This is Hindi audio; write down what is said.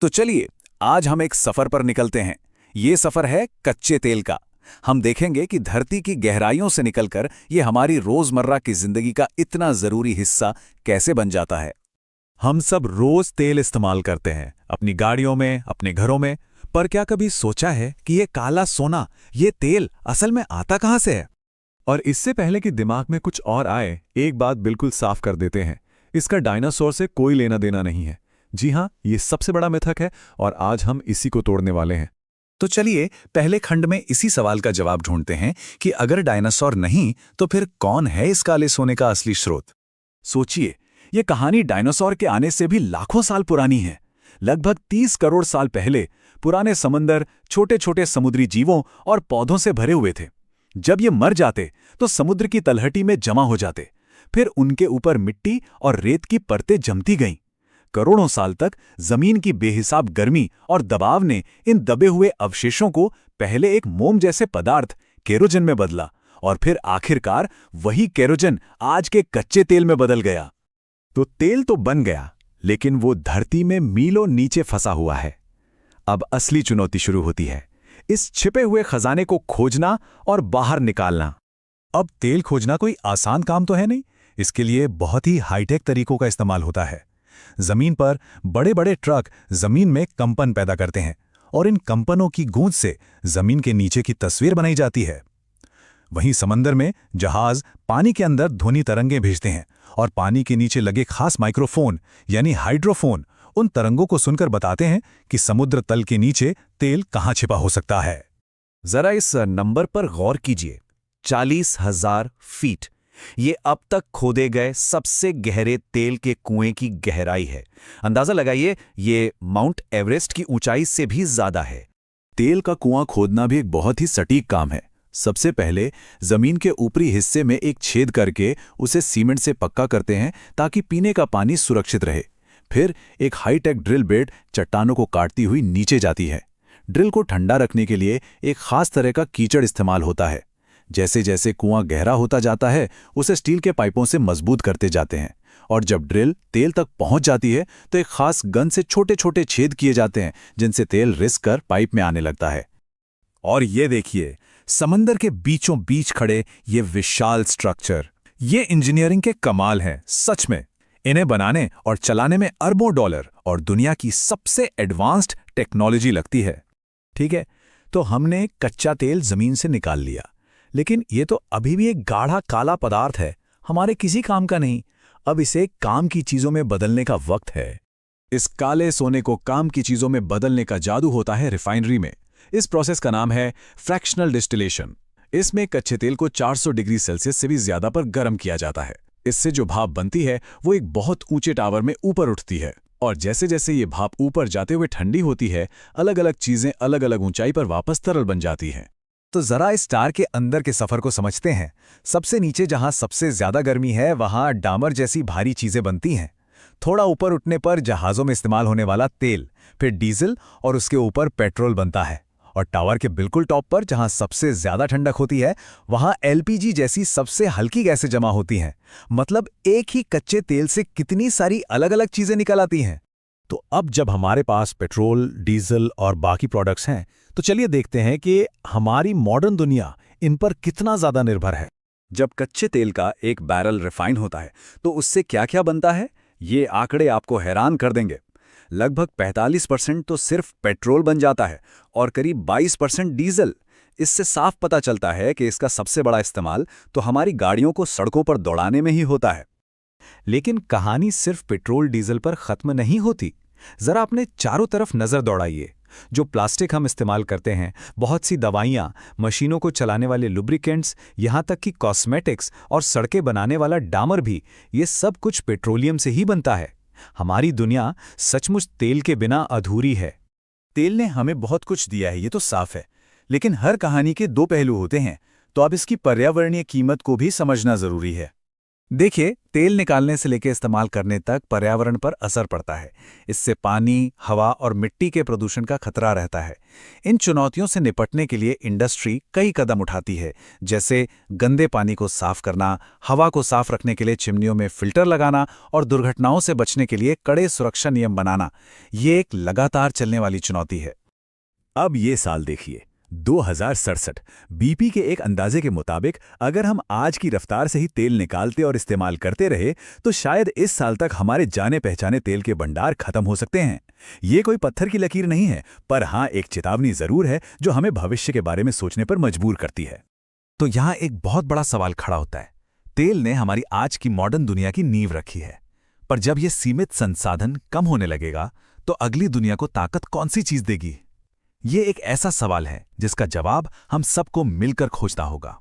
तो चलिए, आज हम एक सफर पर निकलते हैं। ये सफर है कच्चे तेल का। हम देखेंगे कि धरती की गहराइयों से निकलकर ये हमारी रोजमर्रा की जिंदगी का इतना जरूरी हिस्सा कैसे बन जाता है। हम सब रोज तेल इस्तेमाल करते हैं, अपनी गाड़ियों में, अपने घरों में। पर क्या कभी सोचा है कि ये काला सोना, ये तेल असल में आता कहाँ से है? और इससे पहले कि दिमाग में कुछ और आए, एक बात बिल्कुल साफ कर देते हैं। इसका डायनासोर से कोई लेना देना नहीं है। जी हाँ, ये सबसे बड़ा मिथक है और आज हम इसी को तोड़ने वाले हैं। तो चलिए, पहले खंड में इसी सवाल का जवाब ढूंढते हैं कि अगर डायनासोर नहीं तो फिर कौन है इस काले सोने का असली स्रोत। सोचिए, ये कहानी डायनासोर के आने से भी लाखों साल पुरानी है। लगभग 30 करोड़ साल पहले पुराने समंदर छोटे छोटे समुद्री जीवों और पौधों से भरे हुए थे। जब ये मर जाते तो समुद्र की तलहटी में जमा हो जाते। फिर उनके ऊपर मिट्टी और रेत की परतें जमती गईं। करोड़ों साल तक जमीन की बेहिसाब गर्मी और दबाव ने इन दबे हुए अवशेषों को पहले एक मोम जैसे पदार्थ केरोजन में बदला और फिर आखिरकार वही केरोजन आज के कच्चे तेल में बदल गया। तो तेल तो बन गया, लेकिन वो धरती में मीलों नीचे फंसा हुआ है। अब असली चुनौती शुरू होती है, इस छिपे हुए खजाने को खोजना और बाहर निकालना। अब तेल खोजना कोई आसान काम तो है नहीं। इसके लिए बहुत ही हाईटेक तरीकों का इस्तेमाल होता है। जमीन पर बड़े बड़े ट्रक जमीन में कंपन पैदा करते हैं और इन कंपनों की गूंज से जमीन के नीचे की तस्वीर बनाई जाती है। वहीं समंदर में जहाज पानी के अंदर ध्वनि तरंगें भेजते हैं और पानी के नीचे लगे खास माइक्रोफोन यानी हाइड्रोफोन उन तरंगों को सुनकर बताते हैं कि समुद्र तल के नीचे तेल कहाँ छिपा हो सकता है। जरा इस नंबर पर गौर कीजिए, 40,000 फीट। ये अब तक खोदे गए सबसे गहरे तेल के कुएं की गहराई है। अंदाजा लगाइए, ये माउंट एवरेस्ट की ऊंचाई से भी ज्यादा है। तेल का कुआं खोदना भी एक बहुत ही सटीक काम है। सबसे पहले जमीन के ऊपरी हिस्से में एक छेद करके उसे सीमेंट से पक्का करते हैं ताकि पीने का पानी सुरक्षित रहे। फिर एक हाईटेक ड्रिल बेड चट्टानों को काटती हुई नीचे जाती है। ड्रिल को ठंडा रखने के लिए एक खास तरह का कीचड़ इस्तेमाल होता है। जैसे जैसे कुआं गहरा होता जाता है, उसे स्टील के पाइपों से मजबूत करते जाते हैं और जब ड्रिल तेल तक पहुंच जाती है तो एक खास गन से छोटे छोटे छेद किए जाते हैं जिनसे तेल रिस कर पाइप में आने लगता है। और ये देखिए, समंदर के बीचों बीच खड़े ये विशाल स्ट्रक्चर, ये इंजीनियरिंग के कमाल हैं सच में। इन्हें बनाने और चलाने में अरबों डॉलर और दुनिया की सबसे एडवांस्ड टेक्नोलॉजी लगती है। ठीक है, तो हमने कच्चा तेल जमीन से निकाल लिया, लेकिन ये तो अभी भी एक गाढ़ा काला पदार्थ है, हमारे किसी काम का नहीं। अब इसे काम की चीजों में बदलने का वक्त है। इस काले सोने को काम की चीजों में बदलने का जादू होता है रिफाइनरी में। इस प्रोसेस का नाम है फ्रैक्शनल डिस्टिलेशन। इसमें कच्चे तेल को 400 डिग्री सेल्सियस से भी ज्यादा पर गर्म किया जाता है। इससे जो भाप बनती है वो एक बहुत ऊंचे टावर में ऊपर उठती है और जैसे जैसे ये भाप ऊपर जाते हुए ठंडी होती है, अलग अलग चीजें अलग अलग ऊंचाई पर वापस तरल बन जाती हैं। तो जरा इस स्टार के अंदर के सफर को समझते हैं। सबसे नीचे जहां सबसे ज्यादा गर्मी है वहां डामर जैसी भारी चीजें बनती हैं। थोड़ा ऊपर उठने पर जहाजों में इस्तेमाल होने वाला तेल, फिर डीजल और उसके ऊपर पेट्रोल बनता है। और टावर के बिल्कुल टॉप पर जहां सबसे ज्यादा ठंडक होती है वहां एलपीजी जैसी सबसे हल्की गैसें जमा होती हैं। मतलब एक ही कच्चे तेल से कितनी सारी अलग अलग चीजें निकल आती हैं। तो अब जब हमारे पास पेट्रोल, डीजल और बाकी प्रोडक्ट्स हैं, तो चलिए देखते हैं कि हमारी मॉडर्न दुनिया इन पर कितना ज्यादा निर्भर है। जब कच्चे तेल का एक बैरल रिफाइन होता है तो उससे क्या क्या बनता है, ये आंकड़े आपको हैरान कर देंगे। लगभग 45% तो सिर्फ पेट्रोल बन जाता है और करीब 22% डीजल। इससे साफ पता चलता है कि इसका सबसे बड़ा इस्तेमाल तो हमारी गाड़ियों को सड़कों पर दौड़ाने में ही होता है। लेकिन कहानी सिर्फ पेट्रोल डीजल पर खत्म नहीं होती। जरा अपने चारों तरफ नजर दौड़ाइए। जो प्लास्टिक हम इस्तेमाल करते हैं, बहुत सी दवाइयाँ, मशीनों को चलाने वाले लुब्रिकेंट्स, यहाँ तक कि कॉस्मेटिक्स और सड़कें बनाने वाला डामर भी, ये सब कुछ पेट्रोलियम से ही बनता है। हमारी दुनिया सचमुच तेल के बिना अधूरी है। तेल ने हमें बहुत कुछ दिया है, ये तो साफ है, लेकिन हर कहानी के दो पहलू होते हैं, तो अब इसकी पर्यावरणीय कीमत को भी समझना जरूरी है। देखिए, तेल निकालने से लेकर इस्तेमाल करने तक पर्यावरण पर असर पड़ता है। इससे पानी, हवा और मिट्टी के प्रदूषण का खतरा रहता है। इन चुनौतियों से निपटने के लिए इंडस्ट्री कई कदम उठाती है, जैसे गंदे पानी को साफ करना, हवा को साफ रखने के लिए चिमनियों में फिल्टर लगाना और दुर्घटनाओं से बचने के लिए कड़े सुरक्षा नियम बनाना। ये एक लगातार चलने वाली चुनौती है। अब ये साल देखिए, 2067। बीपी के एक अंदाजे के मुताबिक अगर हम आज की रफ्तार से ही तेल निकालते और इस्तेमाल करते रहे तो शायद इस साल तक हमारे जाने पहचाने तेल के भंडार खत्म हो सकते हैं। ये कोई पत्थर की लकीर नहीं है, पर हाँ एक चेतावनी जरूर है जो हमें भविष्य के बारे में सोचने पर मजबूर करती है। तो यहाँ एक बहुत बड़ा सवाल खड़ा होता है। तेल ने हमारी आज की मॉडर्न दुनिया की नींव रखी है, पर जब ये सीमित संसाधन कम होने लगेगा तो अगली दुनिया को ताकत कौन सी चीज देगी? ये एक ऐसा सवाल है जिसका जवाब हम सबको मिलकर खोजना होगा।